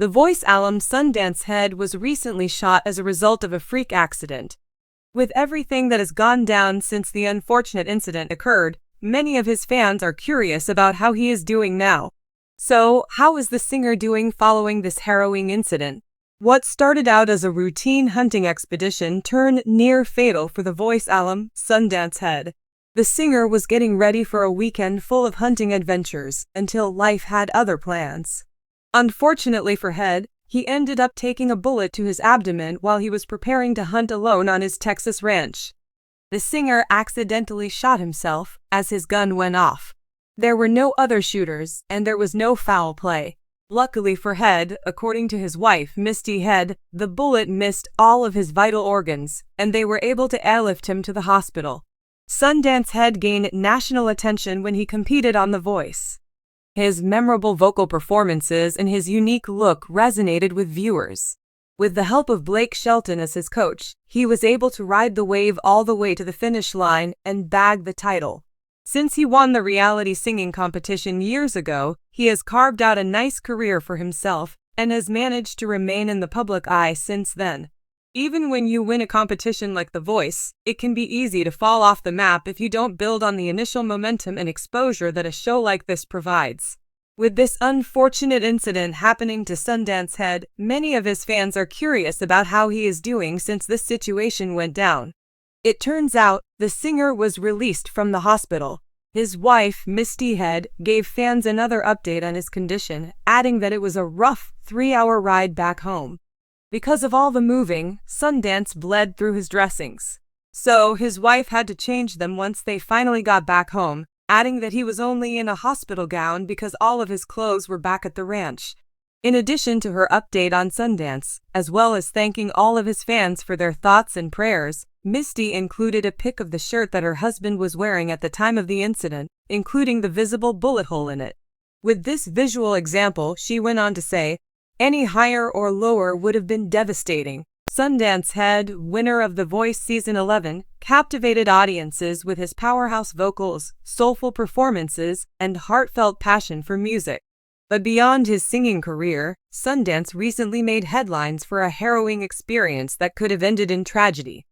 The voice alum Sundance Head was recently shot as a result of a freak accident. With everything that has gone down since the unfortunate incident occurred, many of his fans are curious about how he is doing now. So, how is the singer doing following this harrowing incident? What started out as a routine hunting expedition turned near fatal for the voice alum Sundance Head. The singer was getting ready for a weekend full of hunting adventures until life had other plans. Unfortunately for Head, he ended up taking a bullet to his abdomen while he was preparing to hunt alone on his Texas ranch. The singer accidentally shot himself as his gun went off. There were no other shooters, and there was no foul play. Luckily for Head, according to his wife, Misty Head, the bullet missed all of his vital organs, and they were able to airlift him to the hospital. Sundance Head gained national attention when he competed on The Voice. His memorable vocal performances and his unique look resonated with viewers. With the help of Blake Shelton as his coach, he was able to ride the wave all the way to the finish line and bag the title. Since he won the reality singing competition years ago, he has carved out a nice career for himself and has managed to remain in the public eye since then. Even when you win a competition like The Voice, it can be easy to fall off the map if you don't build on the initial momentum and exposure that a show like this provides. With this unfortunate incident happening to Sundance Head, many of his fans are curious about how he is doing since this situation went down. It turns out, the singer was released from the hospital. His wife, Misty Head, gave fans another update on his condition, adding that it was a rough 3-hour ride back home. Because of all the moving, Sundance bled through his dressings. So, his wife had to change them once they finally got back home, adding that he was only in a hospital gown because all of his clothes were back at the ranch. In addition to her update on Sundance, as well as thanking all of his fans for their thoughts and prayers, Misty included a pic of the shirt that her husband was wearing at the time of the incident, including the visible bullet hole in it. With this visual example, she went on to say, "Any higher or lower would have been devastating." Sundance Head, winner of The Voice Season 11, captivated audiences with his powerhouse vocals, soulful performances, and heartfelt passion for music. But beyond his singing career, Sundance recently made headlines for a harrowing experience that could have ended in tragedy.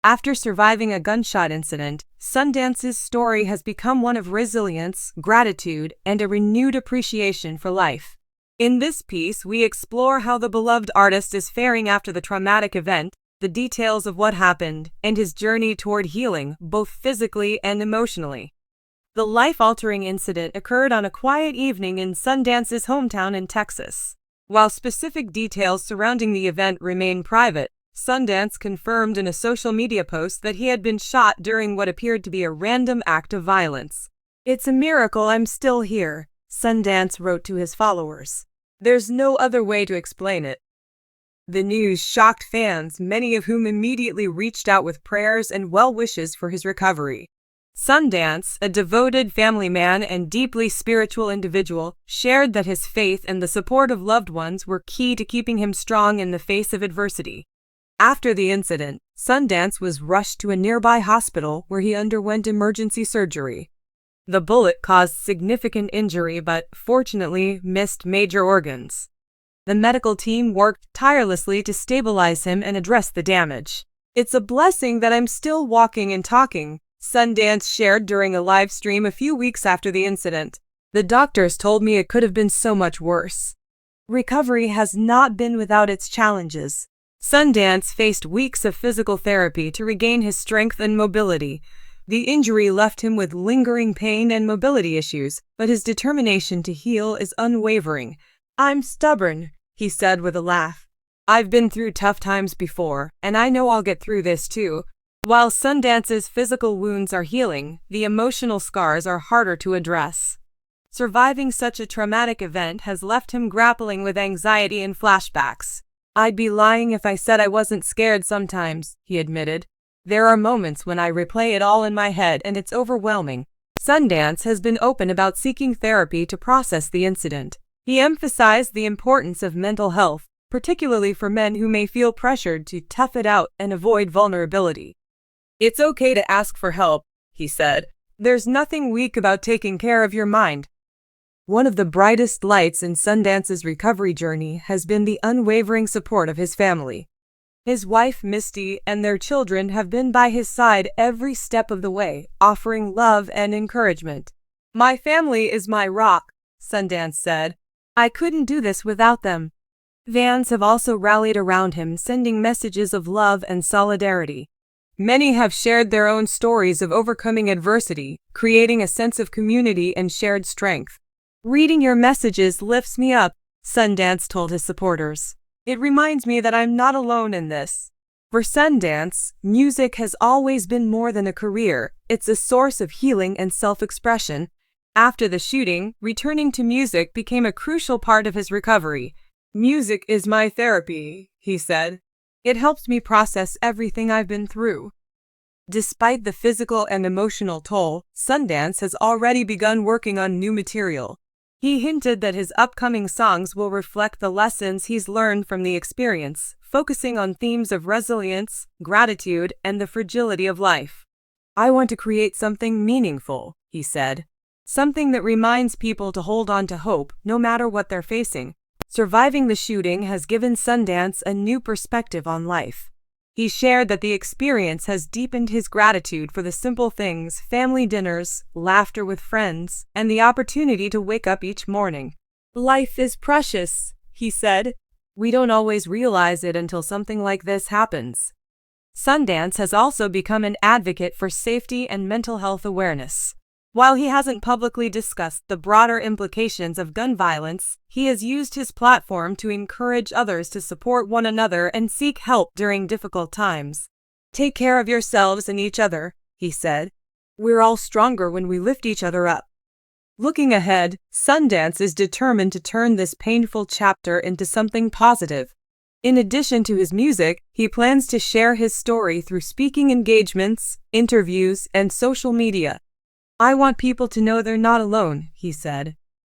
After surviving a gunshot incident, Sundance's story has become one of resilience, gratitude, and a renewed appreciation for life. In this piece, we explore how the beloved artist is faring after the traumatic event, the details of what happened, and his journey toward healing, both physically and emotionally. The life-altering incident occurred on a quiet evening in Sundance's hometown in Texas. While specific details surrounding the event remain private, Sundance confirmed in a social media post that he had been shot during what appeared to be a random act of violence. "It's a miracle I'm still here," Sundance wrote to his followers. "There's no other way to explain it." The news shocked fans, many of whom immediately reached out with prayers and well wishes for his recovery. Sundance, a devoted family man and deeply spiritual individual, shared that his faith and the support of loved ones were key to keeping him strong in the face of adversity. After the incident, Sundance was rushed to a nearby hospital where he underwent emergency surgery. The bullet caused significant injury but, fortunately, missed major organs. The medical team worked tirelessly to stabilize him and address the damage. "It's a blessing that I'm still walking and talking," Sundance shared during a live stream a few weeks after the incident. "The doctors told me it could have been so much worse." Recovery has not been without its challenges. Sundance faced weeks of physical therapy to regain his strength and mobility. The injury left him with lingering pain and mobility issues, but his determination to heal is unwavering. "I'm stubborn," he said with a laugh. "I've been through tough times before, and I know I'll get through this too." While Sundance's physical wounds are healing, the emotional scars are harder to address. Surviving such a traumatic event has left him grappling with anxiety and flashbacks. "I'd be lying if I said I wasn't scared sometimes," he admitted. "There are moments when I replay it all in my head and it's overwhelming." Sundance has been open about seeking therapy to process the incident. He emphasized the importance of mental health, particularly for men who may feel pressured to tough it out and avoid vulnerability. "It's okay to ask for help," he said. "There's nothing weak about taking care of your mind." One of the brightest lights in Sundance's recovery journey has been the unwavering support of his family. His wife, Misty, and their children have been by his side every step of the way, offering love and encouragement. "My family is my rock," Sundance said. "I couldn't do this without them." Fans have also rallied around him, sending messages of love and solidarity. Many have shared their own stories of overcoming adversity, creating a sense of community and shared strength. "Reading your messages lifts me up," Sundance told his supporters. "It reminds me that I'm not alone in this." For Sundance, music has always been more than a career. It's a source of healing and self-expression. After the shooting, returning to music became a crucial part of his recovery. "Music is my therapy," he said. "It helps me process everything I've been through." Despite the physical and emotional toll, Sundance has already begun working on new material. He hinted that his upcoming songs will reflect the lessons he's learned from the experience, focusing on themes of resilience, gratitude, and the fragility of life. "I want to create something meaningful," he said. "Something that reminds people to hold on to hope, no matter what they're facing." Surviving the shooting has given Sundance a new perspective on life. He shared that the experience has deepened his gratitude for the simple things: family dinners, laughter with friends, and the opportunity to wake up each morning. "Life is precious," he said. "We don't always realize it until something like this happens." Sundance has also become an advocate for safety and mental health awareness. While he hasn't publicly discussed the broader implications of gun violence, he has used his platform to encourage others to support one another and seek help during difficult times. "Take care of yourselves and each other," he said. "We're all stronger when we lift each other up." Looking ahead, Sundance is determined to turn this painful chapter into something positive. In addition to his music, he plans to share his story through speaking engagements, interviews, and social media. "I want people to know they're not alone," he said.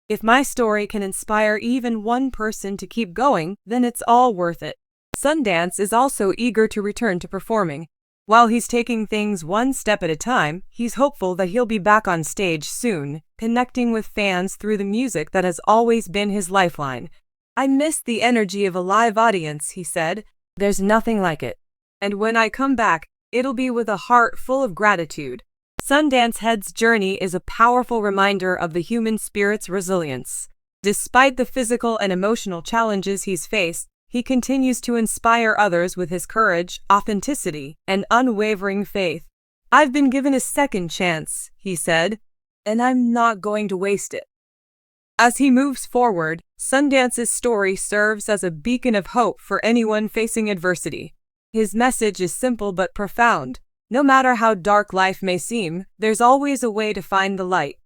"If my story can inspire even one person to keep going, then it's all worth it." Sundance is also eager to return to performing. While he's taking things one step at a time, he's hopeful that he'll be back on stage soon, connecting with fans through the music that has always been his lifeline. "I miss the energy of a live audience," he said. "There's nothing like it. And when I come back, it'll be with a heart full of gratitude." Sundance Head's journey is a powerful reminder of the human spirit's resilience. Despite the physical and emotional challenges he's faced, he continues to inspire others with his courage, authenticity, and unwavering faith. "I've been given a second chance," he said, "and I'm not going to waste it." As he moves forward, Sundance's story serves as a beacon of hope for anyone facing adversity. His message is simple but profound. No matter how dark life may seem, there's always a way to find the light.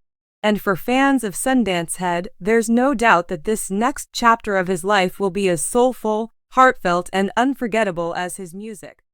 And for fans of Sundance Head, there's no doubt that this next chapter of his life will be as soulful, heartfelt, and unforgettable as his music.